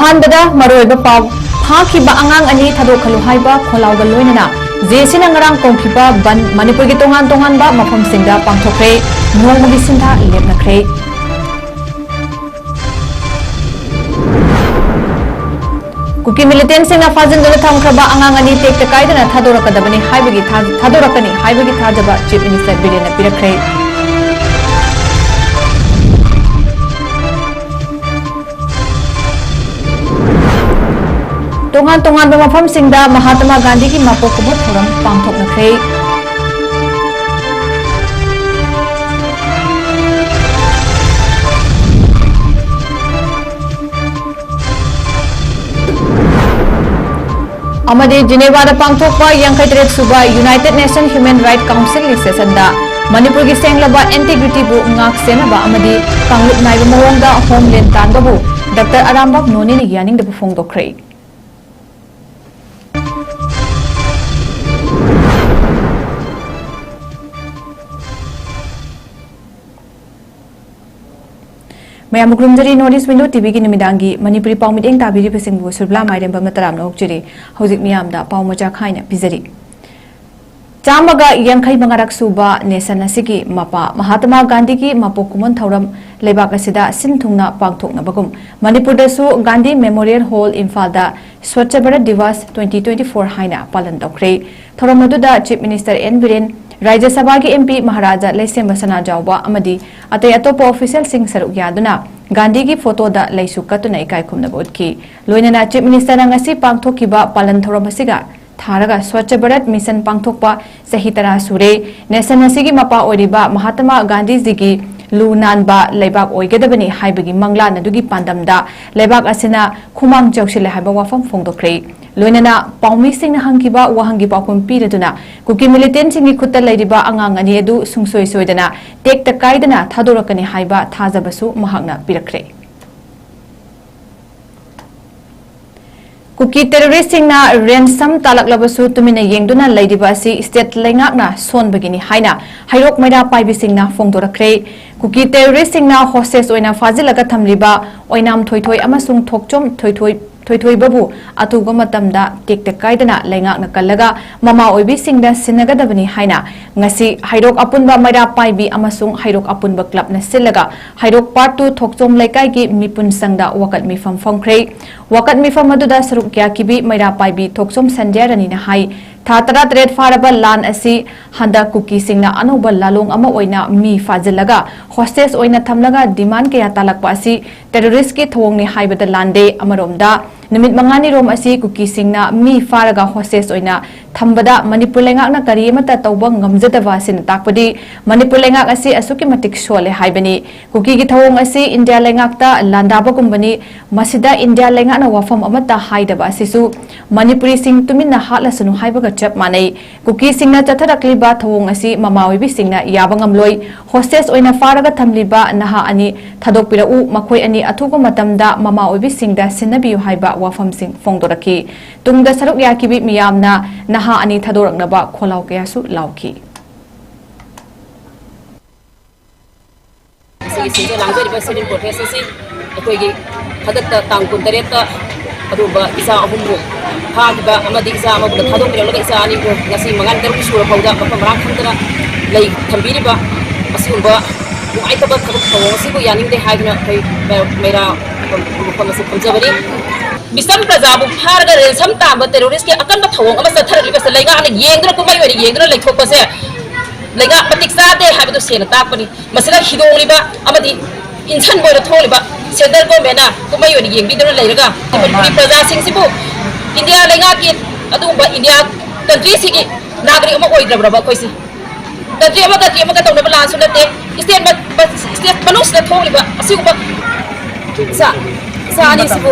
अहानबदा मरोइबा पाव फाखिबा अंगांग अनि थादोखलु हाइबा खोलावगा लोइनना जेसिना ngarang kongkhiba ban manipur gi tongan tongan ba mafam singda pangthokre nongmugi sintha lepnakre kuki militant singna fajin dole thamkraba angang ani tekta kaidana thadorakadabani haibagi thadorakani haibagi thajaba chief minister bilena pirakre tongan tongan ba mafam singda Mahatma Gandhi ki mapok kumot thoram pangthoknakre amadi Geneva da pangthokpa 73 suba United Nations Human Rights Council ni session da manipur gi senglaba integrity bu ngak senaba amadi panglut naiba mawongda homeland tanba bu Dr. Arambak Noni ni yaning da phongdokre Maya mukrumjari Northeast Window TV ki numidangi manipuri paw mideng tabiri pesingbu surbala mairem bam taram nokjiri hojik miyamda paw macha khaina bizari chamaga yankhai bangarak suba nation asigi mapa Mahatma Gandhi ki mapokumon thauram lebak asida sinthungna pangthokna bagum manipur da su Gandhi Memorial Hall Imphal da Swachh Bharat Divas 2024 haina palan tokre thoram aduda Chief Minister N Biren Rajya Sabha ki MP Maharaja Laisem Basana Jawba amadi atay atopo official sing saruk yaduna Gandhi ki photo da laisu katuna ikai khumna bodki loinana Chief Minister na ngasi pangthokiba palan thoram asiga tharaga Swachh Bharat mission pangthokpa sahi tara sure nation asigi mapa oriba Mahatma Gandhi ji ki lu nanba leibak oigedabani haibagi mangla nadugi pandamda leibak asina khumang chawsile haiba wafam phongdokre loinana paumi singna hangkiba wahangi pakum piraduna kuki militant singi khutta leiriba angang ani edu sungsoi soidana tekta kaidana thadorakani haiba thajabasu mahakna pirakre kuki terrorist singna ransom talaklabasu tumina yengduna leiriba si state lengakna sonbagini haina hairok maida paibi singna phongdorakre kuki terrorist singna hostage oina fajilaga thamliba oinam thoithoi amasung thokchom thoithoi babu atuga matamda tekta kaidana lengakna kallaga mama oibi singda sinagadabani haina ngasi hairok apunba maida paibi amasung hairok apunba club na silaga hairok part 2 thokchom laikai gi mipun sangda wakat mifam phongkhrei wakat mifam aduda saruk kya kibi maida paibi thokchom sanjarani na hai Thatara Tred Faraba Lan asi Handa Kuki Singna Anoba Lalong Ama Oina Mi Fazilaga Hostes Oina Tamlaga Demand Kaya Talakpa asi Terrorist ki Thong ni Haibata Lande Amaromda Nimit Mangani Rom asi Kuki Singna Mi Faraga Hostes Oina Thambada Manipur lengak na Karimata Tauba Ngamjadava Sin Takpadi Manipur lengak asi Asuki Matik Shole Haibani Kuki ki Thong asi India lengakta Landaba Kumbani Masida India lengak na Wafam Amata Haidaba Sisu Manipuri Sing Tumin na Hatla Sunu Haibaga chap manai kuki singna chatharakliba thawong asi mamawibi singna yabangamloi hostage oina faraga thamliba naha ani thadokpira u makhoi ani athugo matamda mamawibi singda sinabiu haiba wafam sing phongdoraki tungda saruk yakibi miyamna naha ani thadoraknaba kholaw kayasu lauki singja langjari serin protest asi akoigi hadakta tangkun tareta aduba isa ahumbu hagiba amadi isa amabu thadok piralaga isa ani ko ngasi mangan daru sura fauda pamarang khamdana lei thambiriba asumba nuaitaba thadok thawasibu yaningde haigna kai mera pamasi pamjabari bisam prajabu harga resam tamba terrorist ke akan ba thawong ama satharali bas leinga ani yengra ko mai wari yengra leithok base leinga patik sade habidu sena tapani masala hidongliba amadi insan boy tholiba center government ko mai wari yengbidura leiraga manipuri praja singsibu India lenga ki adumba India country sigi nagari ama oidrabraba koisi country ama ka tawna bala sunate state manus na tholiba asiguba sa ani sibu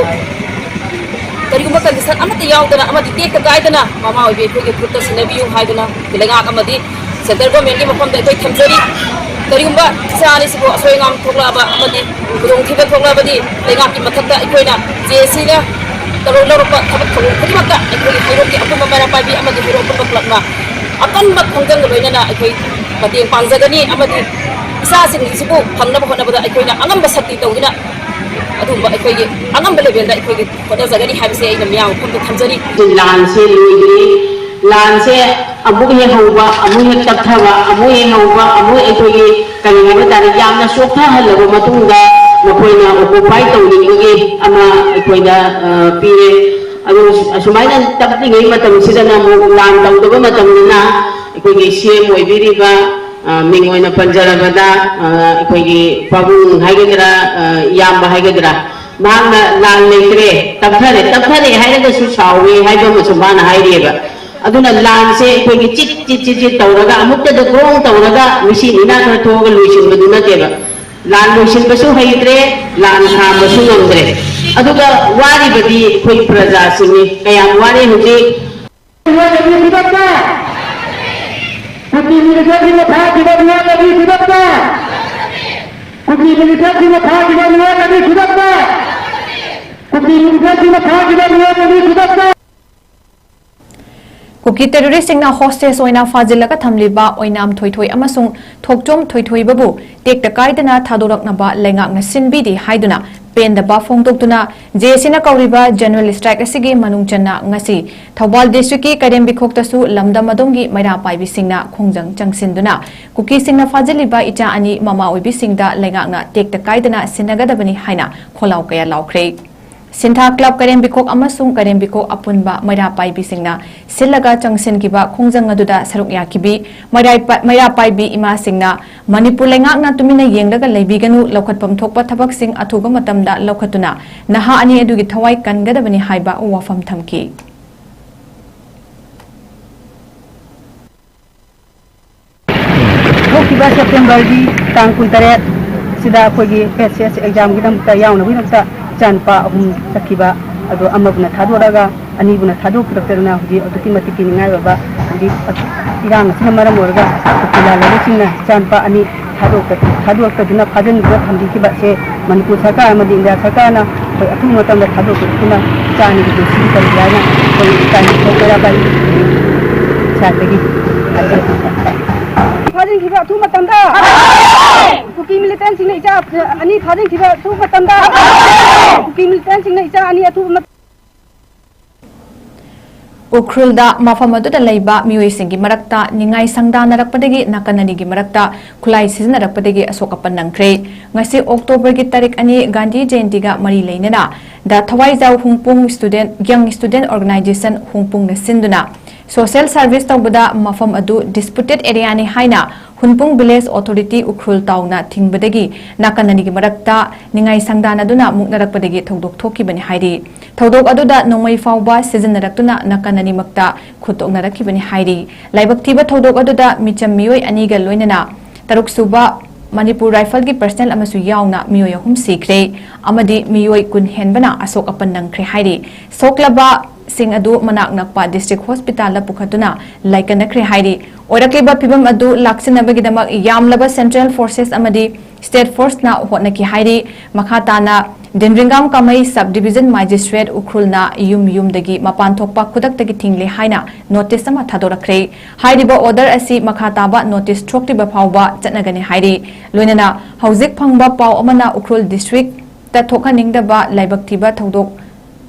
kariguma condition amati yaudana amati tek gaidana mama oibe ko ke protest nabiyu haidana lenga amadi center government ki mafam da koi thamjari karigumba sa ani sibu asoingam thoklaba amadi kudong thiba thoklabadi lenga ki mathakta ikoina jesi na Kalau lepas apa kalau kita makan, ikut hero kita apa membayar pagi, amat hero apa kelak na, akan mat hanggang lebihnya na ikut pati yang pangzaga ni amat di isa sing sibu, hangna bukan apa dah ikut na, angam besar ti tahu na, ꯑꯗꯨꯒꯨꯝꯕ ꯑꯩꯈꯣꯏꯒꯤ ꯑꯉꯝꯕ ꯂꯦꯚꯦꯜꯗ ꯑꯩꯈꯣꯏꯒꯤ ꯍꯣꯠꯅꯖꯒꯅꯤ ꯍꯥꯏꯕꯁꯦ ꯑꯩꯅ ꯃꯤꯌꯥꯝ ꯃꯐꯝꯗ ꯊꯝꯖꯔꯤ ꯂꯥꯟꯁꯦ ꯂꯣꯏꯗ꯭ꯔꯤ ꯂꯥꯟꯁꯦ ꯑꯃꯨꯛ ꯍꯦꯛ ꯍꯧꯕ ꯑꯃꯨꯛ ꯍꯦꯛ ꯇꯞꯊꯕ ꯑꯃꯨꯛ ꯍꯦꯛ ꯍꯧꯕ ꯑꯃꯨꯛ ꯑꯩꯈꯣꯏꯒꯤ ꯀꯔꯤ ꯍꯥꯏꯕ ꯇꯥꯔꯦ ꯌꯥꯝꯅ ꯆꯣꯛꯊꯍꯜꯂꯕ ꯃꯇꯨꯡꯗ ꯃꯈꯣꯏꯅ ꯑꯣꯀꯨꯄꯥꯏ ꯇꯧꯅꯤꯡꯕꯒꯤ ꯑꯃ ꯑꯩꯈꯣꯏꯗ ꯄꯤꯔꯦ ꯑꯗꯨ ꯑꯁꯨꯃꯥꯏꯅ ꯇꯞꯂꯤꯉꯩ ꯃꯇꯝꯁꯤꯗꯅ ꯑꯃꯨꯛ ꯂꯥꯟ ꯇꯧꯗꯕ ꯃꯇꯝꯗꯅ ꯑꯩꯈꯣꯏꯒꯤ ꯁꯤꯑꯦꯝ ꯑꯣꯏꯕꯤꯔꯤꯕ ꯃꯤꯡ ꯑꯣꯏꯅ ꯄꯟꯖꯔꯕꯗ ꯑꯩꯈꯣꯏꯒꯤ ꯄꯥꯕꯨꯡ ꯍꯥꯏꯒꯗ꯭ꯔꯥ ꯏꯌꯥꯝꯕ ꯍꯥꯏꯒꯗ꯭ꯔꯥ ꯃꯍꯥꯛꯅ ꯂꯥꯟ ꯂꯩꯇ꯭ꯔꯦ ꯇꯞꯊꯔꯦ ꯍꯥꯏꯔꯒꯁꯨ ꯁꯥꯎꯋꯦ ꯍꯥꯏꯕ ꯑꯃꯁꯨ ꯃꯥꯅ ꯍꯥꯏꯔꯤꯑꯕ ꯑꯗꯨꯅ ꯂꯥꯟꯁꯦ ꯑꯩꯈꯣꯏꯒꯤ ꯆꯤꯠ ꯇꯧꯔꯒ ꯑꯃꯨꯛꯇꯗ ꯒ꯭ꯔꯣꯡ ꯇꯧꯔꯒ ꯃꯤꯁꯤ ꯃꯤꯅꯥ ꯈꯔ ꯊꯣꯛꯑꯒ ꯂꯣꯏꯁꯤꯟꯕꯗꯨ ꯅꯠꯇꯦꯕ ꯂꯥꯟ ꯂꯣꯏꯁꯤꯟꯕꯁꯨ ꯍꯩꯇ꯭ꯔꯦ ꯂꯥꯟ ꯈꯥꯝꯕꯁꯨ ꯉꯝꯗ꯭ꯔꯦ ꯑꯗꯨꯒ ꯋꯥꯔꯤꯕꯗꯤ ꯑꯩꯈꯣꯏ ꯄ꯭ꯔꯖꯥꯁꯤꯡꯅꯤ ꯀꯌꯥꯝ ꯋꯥꯔꯦ ꯍꯧꯖꯤꯛ कुकी टेररिस्ट हॉस्टेज फाजिलगा थमलिबा ओइनाम थोइथोइ अमसुंग थोकचोम थोइथोइबबु टेक्ता काइदना थादोरकनबा लेंगाकना सिनबिदि हाइदुना पेंदबा फोंदोक्तुना जेसिना कौरिबा जनरल स्ट्राइक असिगे मनुंगचना ngasi थौबाल डिस्ट्रिक्ट की करेम बिखोक्तसु लमदम अदोंगी मैरा पाइबिसिंगना खोंजंग चंगसिंदुना कुकी सिंगना फाजिलिबा इचा अनि ममा ओइबिसिंगदा लेंगाकना टेक्ता काइदना सिनगदबनि हाइना खोलाव कया लाउख्रे सिंथा क्लब करेम बिखोक अमसुंग करेम बिखोक अपुनबा मैरा पाइबिसिंगना सिलगा चंगसिनगिबा खोंजंग अदुदा सरुक याकिबी मैरा पाइबी इमा सिंगना मणिपुर लेंगाकना तुमिना येंगलगा लेबिगनु लौखतपम थोकपा थबकसिंग अथुबा मतमदा लौखतुना नहा अनि अदुगी थवाई कनगदबनि हाइबा वाफम थमकी थोकिबा सेप्टेम्बर की तांग 18 सिदा अखोगी एसएस एग्जाम गिदमता यावनबिनमता चानपा अहुम सखिबा अदो अमबुना थादोरागा अनिबुना थादोकिरक्तना हुजी अदुकी मतिक किनिंगाय बाबा हुजी इरांग सिना मरम ओरगा कुलाला सिंना चानपा अनि थादोक्तदुना फाजनबा थंदिकिबा से मणिपुर सरकार अमदि इंडिया सरकारना कोई अथु मतमदा थादोक्तदुना चानी की सिन करियाना कोई कानी थोकरा बाई सातगी फाजन किबा अथु मतमदा कुकी मिलिटेंट सिंह इचा अनि फाजन किबा अथु मतमदा कुकी मिलिटेंट सिंह इचा अनि अथु उख्रुलदा मफम अदुदा लैबा मियोइसिंगी मरक्ता निंगाई संगदानरकपदगी नाकननिगी मरक्ता खुलाई सिजनरकपदगी असोकपन नंख्रे ngasi October की तारीख अनि गांधी जयंतीगा मरी लेनेना दा थवाइजाव हुंगपुंग young student organization हुंगपुंग न सिंदुना social service तौबदा मफम अदु disputed area नि हाइना हुनपुंग village authority उख्रुल ताउना थिंगबदगी नाकननिगी मरक्ता निंगाई संगदानदुना मुक्नरकपदगी थौदोक थोकिबनि हाइरि थौदोक अदुदा नोंमै फावबा सिजनरक्तुना नाकननि मक्ता खुतोकनरकिबनि हाइरि लाइबक थिबा थौदोक अदुदा मिचम मियोय अनिगा लोइनना तरुक सुबा मणिपुर राइफल की पर्सनल अमसु यावना मियोय अहुम सिख्रे अमदि मियोय कुन हेनबना असोक अपन नंख्रे हाइरि सोकलबा सिंह अदु मनाक नकपा डिस्ट्रिक्ट हॉस्पिटल पुखतुना लाइकनख्रे हाइरि ओरक्लिबा फिबम अदु लाक्सिनबगिदमक यामलबा सेंट्रल फोर्सेस अमदि स्टेट फोर्स ना होटनकी हाइरि मखाताना दिनरिंगाम कामई सब डिविजन मजिस्ट्रेट उख्रुलना युमदगी मपान थोकपा खुदक्तगी थिंगले हाइना नोटिस अमा थादोरख्रे हाइरिबा ऑर्डर असि मखाताबा नोटिस थोक्तिबा फावबा चटनगनि हाइरि लोइनना हौजिक फंगबा पाव अमना उख्रुल डिस्ट्रिक्ट ता थोखनिंगदबा लाइबक्तिबा थौदोक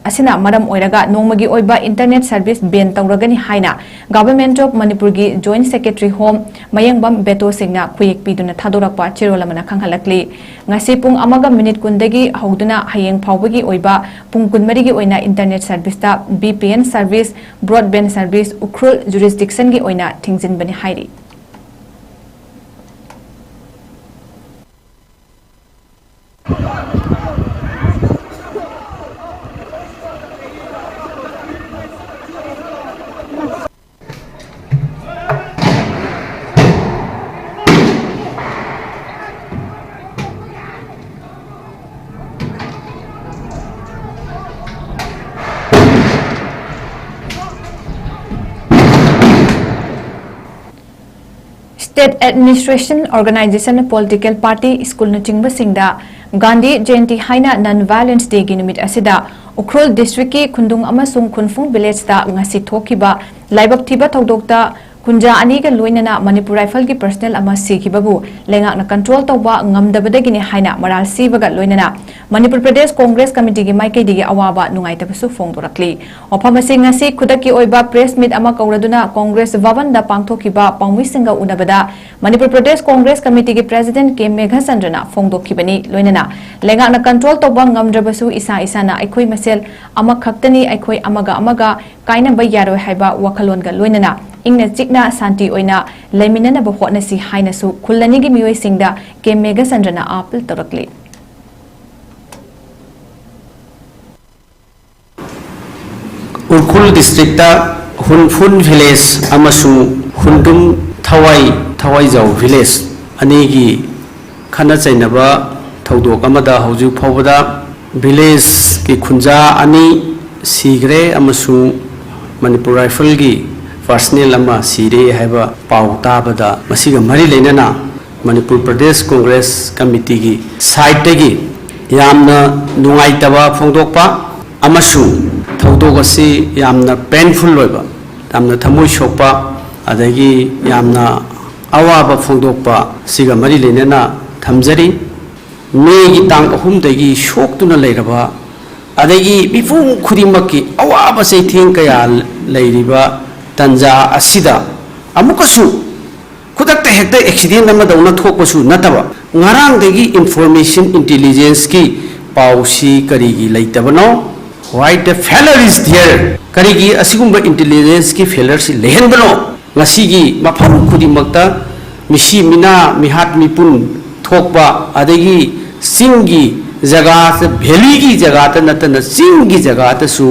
असिना मरम ओइरगा नोंमगी ओइबा इंटरनेट सर्विस बेन तौरगनी हाइना गवर्नमेंट ऑफ मणिपुर की joint secretary home Mayengbam Beto सिंगना खुयेक पिदुना थादोरकपा चिरोलमना खंगहलकली ngasi pung amaga minute kundagi hauduna hayeng phawbagi oiba pung kunmarigi oina internet service ta VPN service broadband service ukrul jurisdiction gi oina thingjin bani hairi State Administration Organization Political Party School Nuchingba Singda Gandhi Jayanti Haina Non-Violence Day gi numit asida Ukhrul District ki Khundung amasung Khunfung village da ngasi thokiba laibak thiba thodokta kunja ani ga loinana Manipur Rifle ki personnel ama sikibabu lengak na control tawba ngamdabadagi ni haina maral sibaga loinana Manipur Pradesh Congress Committee ki maikei awaba nungaitabasu phongdorakli ofam asi ngasi khudaki oiba press meet ama kauraduna Congress Bhavan da pangthokiba pangmisinga unabada Manipur Pradesh Congress Committee ki President 𝐶𝐫𝐬 phongdokhibani loinana lengakna control toba ngamdrabasu isa isana aikhoi masel ama khaktani aikhoi amaga kaina bayaroi haiba wakhalonga loinana ingna chikna santi oina leiminana ba hotnasi hainasu khulani gi mioi singda 𝐶𝐫𝐬 apil torakli Urkhul district ta Hunfun village amasu Hundum 𝐻𝐷𝗢𝐻𝐿 village ani gi khana chainaba thodok amada hauju phawada village ki khunja ani sigre amasu Manipur rifle gi personnel ama sire haiba pau tabada masiga mari leinana Manipur Pradesh Congress Committee gi side gi yamna nungaitaba phongdokpa amasu thodok asi yamna painful loiba yamna thamoi shokpa adagi yamna awaba phongdokpa siga mari leinana thamjari me gi tang ahum dagi shoktuna leiraba adagi bifung khudimaki awaba sei thing kaya leiriba tanja asida amukasu khudakta hekta accident ama dauna thokpasu nataba ngarang dagi information intelligence ki pausi karigi leitabano why the failure is there karigi asigumba intelligence ki failure si lehenbano ngasigi mafam khudimakta misi mina mihat mipun thokba adagi singi jaga se valley ki jaga ta natana singi jaga ta su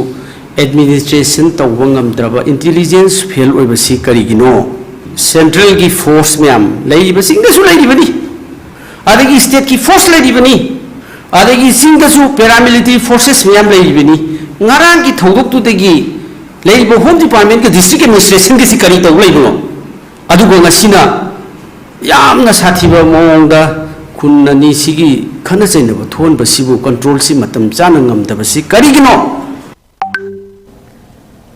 administration tawangam draba intelligence fail oibasi karigino central ki force myam leiba singda su leibani adagi state ki force leibani adagi singda su paramilitary forces myam leibani ngarang ki thodok tu degi leiba home department ka district administration ki sikari taw leibo adugo ngasina yamna sathiba mongda kunani sigi khana chainaba thon basibu control si matam chana ngamdaba si karigino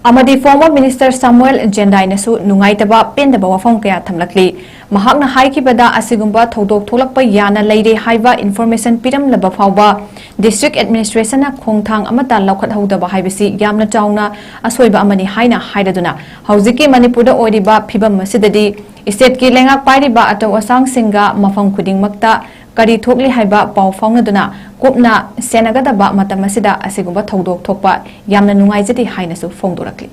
Amadi former Minister Samuel Jendainasu nungaitaba pendaba wafam kaya thamlakli mahakna haikibada asigumba thodok tholakpa yana leire haiba information piram laba fawba district administration na khongthang amata laukhat hodaba haibasi yamna chauna asoiba amani haina haidaduna hauziki Manipur da oiriba phibam masidadi state ki lengak pairiba ataw asang singa mafam khuding makta kari thokli haiba paw fawnaduna kupna senagadaba matamasida asigumba thodok thokpa yamna nungaijati hainasu phongdorakli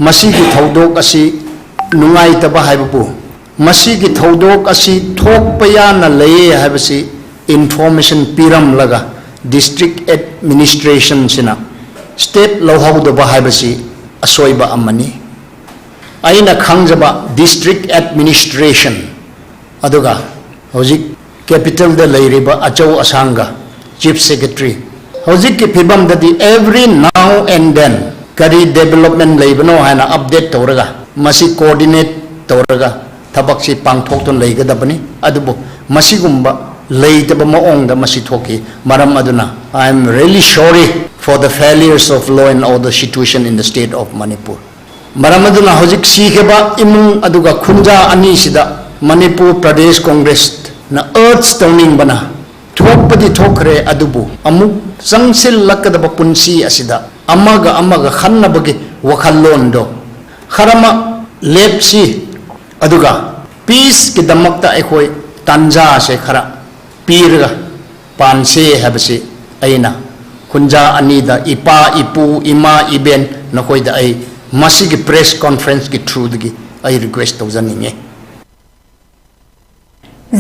masigi thodok asi nungaitaba haibabu masigi thodok asi thokpa yana leye haibasi information piram laga district administration sina state lohawdaba haibasi asoiba amani aina khangjaba district administration aduga hojik capital da leiriba achau asanga chief secretary hojik ki phibam dadi every now and then kari development leibano hana update tawraga masi coordinate tawraga thabak si pangthok ton leigadabani adubu masi gumba leitaba maongda masi thoki maram aduna I am really sorry for the failures of law and order situation in the state of Manipur Maramaduna hojik sikeba imung aduga khunja ani sida Manipur Pradesh Congress na earth stoning bana thokpadi thokre adubu amuk sangsil lakadaba punsi asida amaga khannabagi wakhallondo kharama lepsi aduga peace ki damakta ekhoi tanja se khara pirga panse habasi aina khunja ani da ipa ipu ima iben nakoi da ai masigi press conference ki through the I request tawzaninge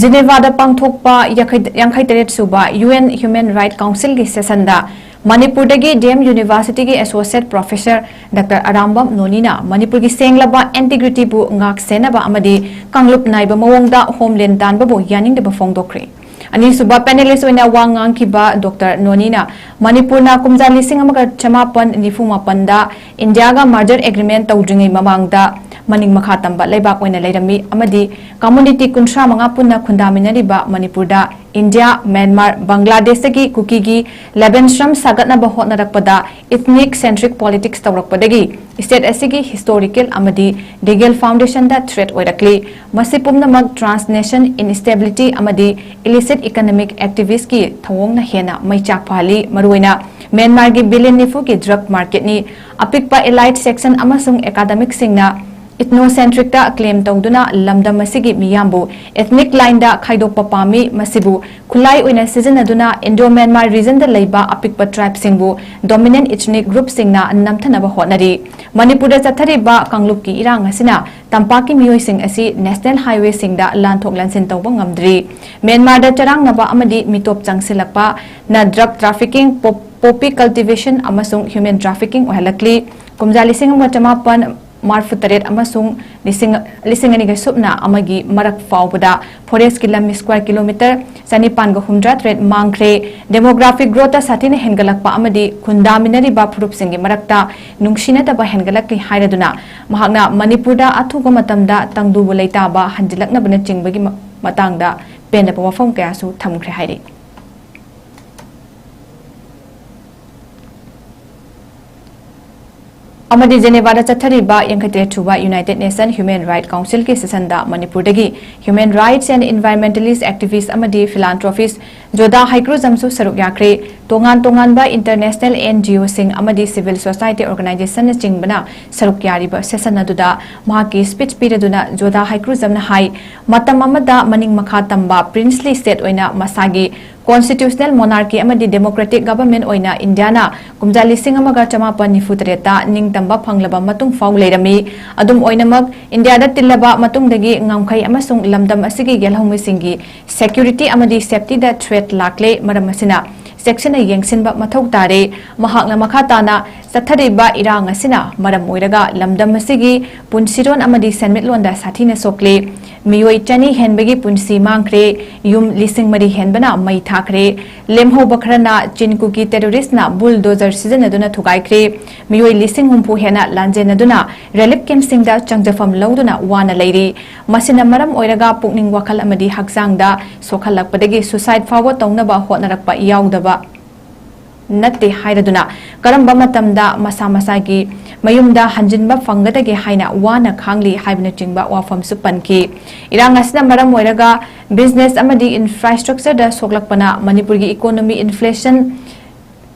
Geneva da pangthokpa yankhai teret suba UN Human Rights Council ki session da Manipur dagi DM University ki Associate Professor Dr. Arambam Nonina Manipur ki senglaba integrity bu ngak senaba amadi kanglup naiba mawongda homeland tanba bu yaning da phongdokre Ani suba panelist oina wangang kiba Dr. Nonina Manipur na kumja lising amaga chamapan nifuma panda India ga merger agreement tawdringai mamangda maning makha tamba leibak oina leirami amadi community kunsha manga punna khundaminariba Manipur da India, Myanmar, Bangladesh की कुकी की लेबेंश्रम सागतना होटनरकपदा ethnic centric politics तौरकपदगी state असिगी historical अमदी legal foundation दा threat ओइरकली मसि पुमनमक ट्रांसनेशन इनस्टेबिलिटी अमदी इलिसिट इकोनॉमिक एक्टिविस्ट की थवोंगना हेना मैचाक फाली मरुइना म्यांमार की बिलियन निफु की ड्रग मार्केट नि अपिकपा एलाइट सेक्शन अमसुंग एकाडेमिक सिंगना इथनोसेंट्रिक दा क्लेम तौदुना लमदम मसिगी मियामबु एथनिक लाइन दा खाइदोक पामी मसिबु खुलाई ओइना सिजनदुना इंडो म्यांमार रीजन दा लैबा अपिक ट्राइब सिंगबु डोमिनेंट इथनिक ग्रुप सिंगना नमथनब होटनरी मणिपुर दा चथरिबा कांगलुप की इरांग असिना तंपाकी मियोय सिंग असि नेशनल हाईवे सिंग दा लानथोक लानसिन तौब ngamdri म्यांमार दा चरांग नबा अमदी मिटोप चंगसिलकपा ना ड्रग ट्रैफिकिंग पोपी कल्टिवेशन अमसुंग ह्यूमन ट्रैफिकिंग ओहलकली कुमजाली सिंग चमापन मार्फु तरेट अमसुंग लिसिंग अनिग सुपना अमगी मरक फाउबदा फॉरेस्ट की लमी स्क्वायर किलोमीटर चनिपान हुमद्रा ट्रेड मांगख्रे डेमोग्राफिक ग्रोथ साथीने हेनगलकपा अमदी खुंदामिनरिबा फुरुप सिंगी मरकता नुंगसिनतबा हेनगलकली हाइरदुना महागना मणिपुरदा अथुग मतमदा तंगदुबु लेताबा हंजिलकनबने चिंगबगी मतंगदा पेनब वफम कयासु थमख्रे हाइरि अमदी जेनेवादा चथरिबा यंखते थुबा United Nation Human Right Council की सेशनदा मणिपुरदगी human rights and environmentalist activist अमदी फिलांथ्रोपिस्ट जोदा 𝐻𝐸𝐯𝐬 सरुक याख्रे तोंगान तोंगानबा इंटरनेशनल NGO सिंग अमदी सिविल सोसाइटी ऑर्गेनाइजेशन चिंगबना सरुक यारिबा सेशन अदुदा महाकी स्पीच पीरदुना जोदा 𝐻𝐸𝐸𝐯𝐬 हाई मतम अमदा मनिंग मखा तंबा प्रिंसली स्टेट ओइना मसागी कॉन्स्टिट्यूशनल मोनार्की अमदी डेमोक्रेटिक गवर्नमेंट ओइना इंडियाना कुमजाली सिंग अमगा चमापन निफुतरेता निंगतंबा फंगलबा मतुंग फाउ लेरमी अदुम ओइनमक इंडियादा तिल्लबा मतुंगदगी ngamkhai amasung lamdam asigi gelhongmi singi security amadi safety da threat lakle maram asina section yengsinba mathau tare mahakna makhatana sathariba irang asina maram oiraga lamdam asigi punsiron amadi senmitlonda sathina sokle मियोई चनी हेनबगी पुंसी मांगख्रे yum लिसिंग मरी हेनबना मई थाख्रे लेमहो बखरना चिनकु की terrorist ना bulldozer सिजनदुना थुगाइख्रे मियोई लिसिंग हुंपु हेना लांजेनदुना relief camp सिंगदा चंगजफम लौदुना वाना लेरी मसिना मरम ओइरगा पुकनिंग वखल अमदी हक्सांगदा सोखलकपदगी suicide फाव तौनबा होटनरकपा याउदबा नत्ते हाइरदुना करंबा मतमदा मसा मसागी मयुमदा हंजिनबा फंगदगे हाइना वाना खांगली हाइबना चिंगबा वाफम सुपनकी इरांग असना मरम ओइरगा बिजनेस अमदी इंफ्रास्ट्रक्चर दा सोकलकपना मणिपुर की इकोनॉमी इन्फ्लेशन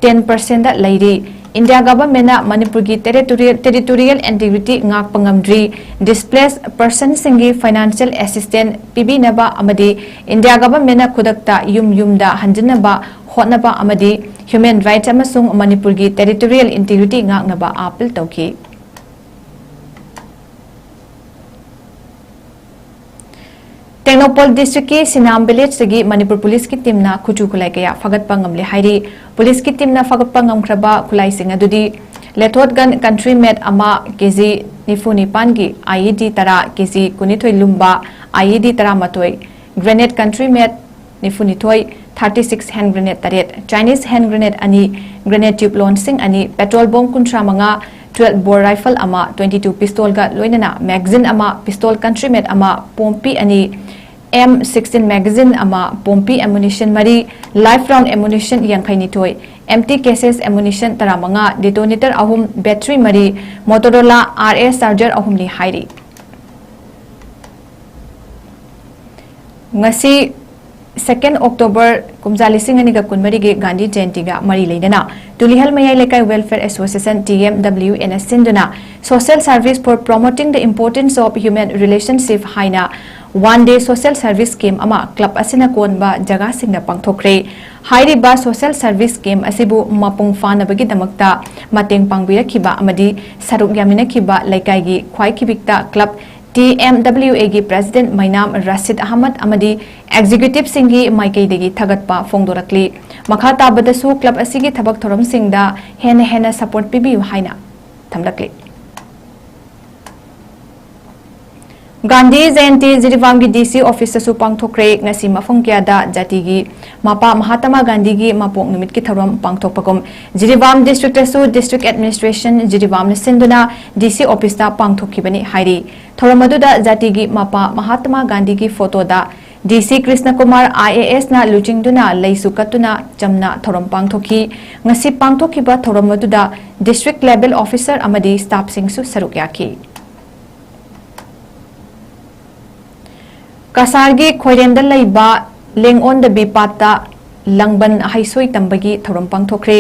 10% दा लैरी इंडिया गवर्नमेंट मणिपुर की territorial integrity ngamdri displace person सिंगी फाइनेंशियल असिस्टेंट पिबिनबा अमदी इंडिया गवर्नमेंट खुदकता युमदा हंजिनबा होटनबा अमदी ह्यूमन राइट्स अमसुंग मणिपुर की टेरिटोरियल इंटीग्रिटी ngamnaba अपील तौकी टेक्नोपोल डिस्ट्रिक्ट की सिनाम विलेज की मणिपुर पुलिस की टीम ना खुचु खुलाई कया फगत पंगमले हाइरी पुलिस की टीम ना फगत पंगमख्रबा खुलाई सिंग अदुदी लेथोट गन कंट्री मेट अमा केजी निफुनिपान की IED 10 केजी कुनिथोय लुम्बा IED 10 ग्रेनेड कंट्री मेट निफुनिथोय 36 hand grenade 3 Chinese hand grenade अनि ग्रेनेड ट्यूब लॉन्चिंग अनि पेट्रोल बम 12 बोर राइफल अमा 22 पिस्तौल का लोइनना मैगजीन अमा पिस्तौल कंट्री मेट अमा पोम्पी अनि M16 मैगजीन अमा पोम्पी एमुनिशन मरी लाइफ राउंड एमुनिशन यंखैनिथोय एम्प्टी केसेस एमुनिशन 15 डिटोनेटर अहुम बैटरी मरी मोटोरोला RS चार्जर अहुम नि हाइरी ngasi 2 October कुमजाली सिंह अनिगा कुनमरी के गांधी जयंती गा मरी लेना Tulihal Mayai Leikai welfare association TMWN सिंधुना social service for promoting the importance of human relationship हाइना 1 डे सोशल सर्विस स्कीम अमा क्लब असिना कोनबा जगह सिंगना पांगथोखरे हाइरिबा सोशल स्कीम स्कीम असिबु मपुंग फानबगी दमकता मतेंग पांगबिरखिबा अमदी सरुक यामिनखिबा लेकाईगी ख्वाइखिबिकता क्लब TMWA की प्रेसिडेंट मैनाम रशीद अहमद अमदी एग्जीक्यूटिव सिंगी माइकईदगी थगतपा फोंदोरकली मखा ताबदसु क्लब असिगी थबक थोरम सिंगदा हेना सपोर्ट पिबियु हाइना थमलकली गांधी जयंती जिरीबाम की DC ऑफिस सु पांगथोखरे ngasi मफम क्यादा जाति की मापा महात्मा गांधी की मापोक निमित की थरम पांगथोकपकुम जिरीबाम डिस्ट्रिक्ट सु डिस्ट्रिक्ट एडमिनिस्ट्रेशन जिरीबाम सिंधुना DC ऑफिस ता पांगथोखिबनी हाइरी थरम अदुदा जाति की मापा महात्मा गांधी की फोटो दा DC Krishnakumar IAS na luchingduna leisukatuna chamna thorom pangthoki ngasi pangthokiba thorom aduda district level officer amadi staff singsu saruk yaki Kasargi khoiremda leiba lengon da bipata langban haisoi tambagi thorom pangthokre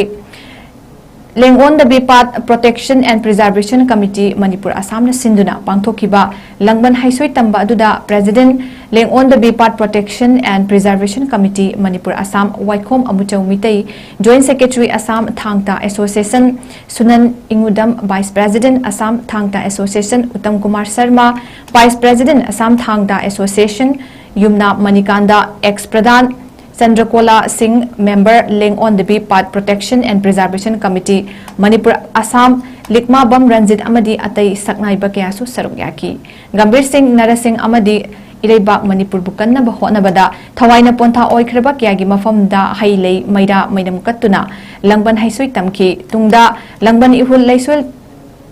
Lengon the Bipat Protection and Preservation Committee Manipur Assam na sinduna pangthokiba langban haisoi tamba aduda President Lengon the Bipat Protection and Preservation Committee Manipur Assam 𝐿𝐿𝐿 𝐷𝐿𝐿 Joint Secretary Assam Thangta Association Sunan Ingudam Vice President Assam Thangta Association Uttam Kumar Sharma Vice President Assam Thangta Association Yumna Manikanda ex-Pradhan Chandrakola Singh, member Lengon the Bipat Protection and Preservation Committee, Manipur Assam, Likma Bam Ranjit Amadi Atay Saknai Bakyasu Sarukyaki. Gambir Singh Narasingh Amadi Irebak Manipur Bukan na Bahona Bada, Tawaina Ponta Oikrabak Yagi Mafam da Hailei Maida Maidam Katuna, Langban Haisui Tamki, Tungda, Langban Ihul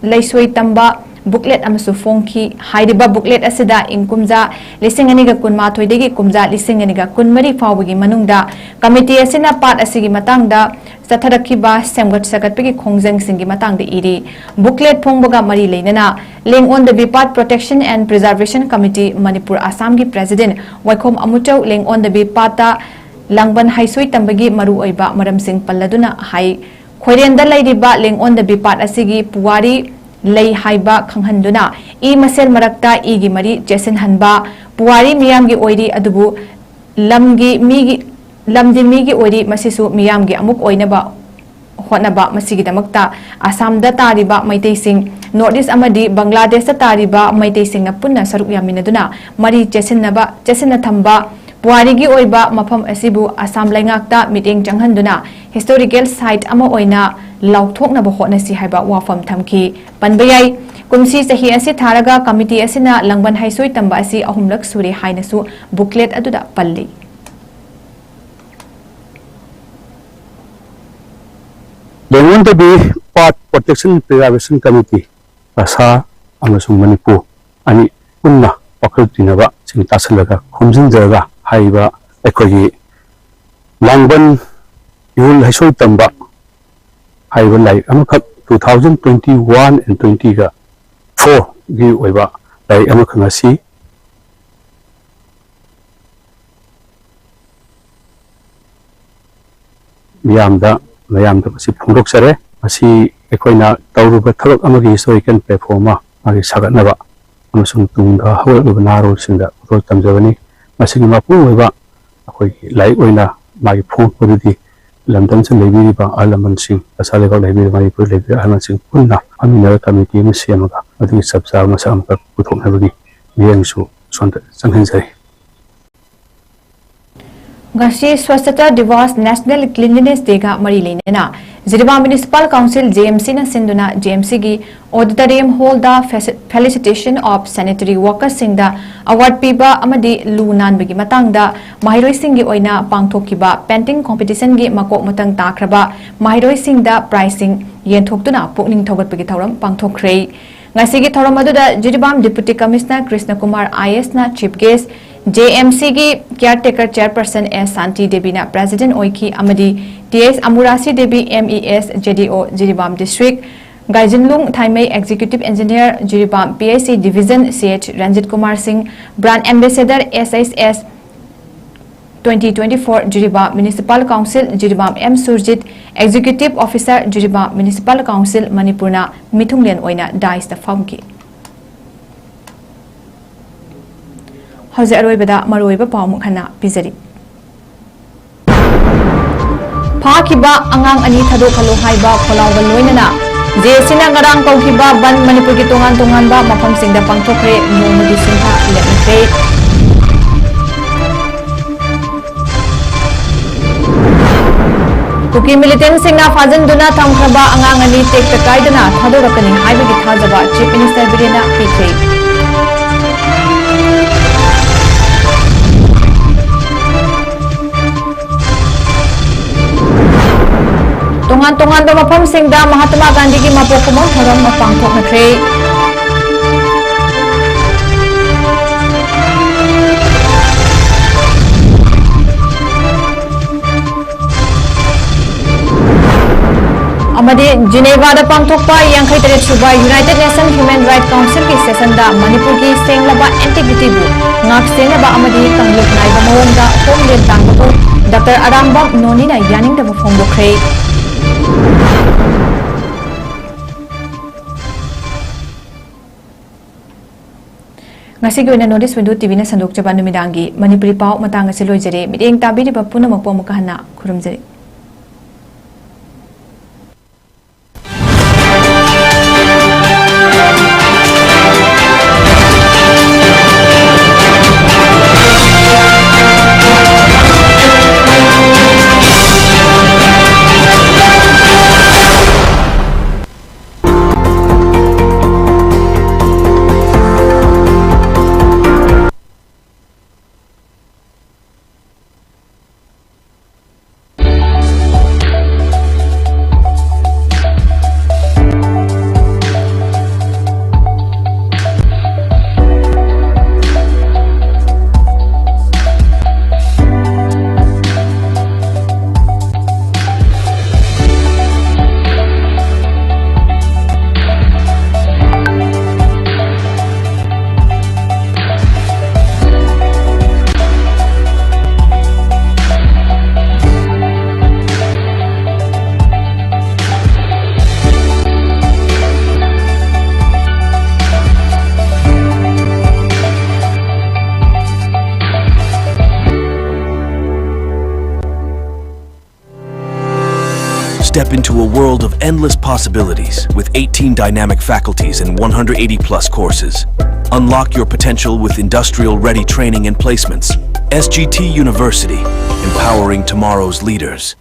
Laisui Tamba, booklet amasu fongki haidiba booklet asida inkumja lisinganiga kunma thoidegi kumja lisinganiga kunmari fawgi manungda committee asina part asigi matangda satharakhiba semgat sagatpegi khongjang singi matangda iri booklet phongboga mari leinana Lengon the Bipat Protection and Preservation Committee Manipur Assam gi president Waikhom Amuchau Lengon the Bipata langban haisoi tambagi maru oiba maram sing palladuna hai khoirenda lairiba Lengon the Bipat asigi puwari lay haiba khanghanduna I masel marakta igi mari jesin hanba puwari miyam gi oiri adubu lamdi migi oiri masisu miyam gi amuk oinaba honaba masigi damakta Assam da tariba maitei sing Northeast amadi Bangladesh da tariba maitei sing na punna saruk yaminaduna mari jesinna thamba puwari gi oiba mafam asibu Assam laingakta meeting changhanduna historical site ama oina lauthokna bahotna si haiba wafam thamki panbayai kumsi sahi asi tharaga committee asina langban haisoi tamba asi ahumlak suri hainasu booklet aduda palli Lengon the Bipat Protection and Preservation Committee Asa amasung Manipur ani unna pakrutinaba sing tasalaga khomjinjaga haiba ekhogi langban ihul haisoi tamba haiba lai amakhat 2021 and 20 ga 4 gi oiba lai amakhanga si miyamda masi phungdok sare masi ekoina tawruba thabak amagi historical platform magi sagatnaba amasung tungda hawalba naro singda rol tamjabani masi ma pu oiba akoi lai oina magi phung purudi London से लेबी बा आलमन सिंह असाले का लेबी Manipur लेबी आलमन Singh पुन्ना अमिनर committee में सेमगा अदि सबसा मसम का पुथोनबगी मियंगसु सोंद संहनजै Ngasi Swasthata Divas National Cleanliness Day ga mari leinena Źiṛibām Municipal Council JMC na sinduna JMC gi auditorium hall da felicitation of sanitary workers sing da award piba amadi lu nanbagi matangda mahiroi sing gi oina pangthokiba painting competition gi makok matang takraba mahiroi sing da pricing yenthokduna pukning thogatpagi thoram pangthokre ngasi gi thoram aduda Źiṛibām Deputy Commissioner Krishnakumar IAS na chief guest JMC की caretaker chairperson S Santi Devi na president oiki amadi TS Amurasi Devi MES JDO Źiṛibām district Gaijinlung Thaimei executive engineer Źiṛibām PIC division CH Ranjit Kumar Singh brand ambassador SSS 2024 Źiṛibām Municipal Council Źiṛibām M Surjit executive officer Źiṛibām Municipal Council Manipurna mithunglen oina dice the famki Hauze aroibada maroiba pawmuk hana pizari Phakiba angang ani thadokalo haiba kholawga loinana jesina ngarang kaukiba ban manipur gi tongan ba mafam singda pangthokre nomagi singha lemtre Kuki militant singna fajan duna thamkraba angang ani tekta kaidana thadorakani haibagi thajaba chief minister birena pikre Tongan ba mafam singda Mahatma Gandhi gi mapokumon thoram mapangthoknakre amadi Geneva da pangthokpa yangkhai tere suba United Nations Human Rights Council ki session da Manipur ki senglaba integrity bu ngak senglaba amadi kangluk naiba mawongda homeland tangbu Dr. Arambam Noni na yaning da phongbokhrei ngasi gi oina notice window TV na sandok chaba numidangi Manipuri pau matang asi loijare mideng tabiri ba punamak po mukahana khurumjari Step into a world of endless possibilities with 18 dynamic faculties and 180 plus courses. Unlock your potential with industrial-ready training and placements. SGT University, empowering tomorrow's leaders.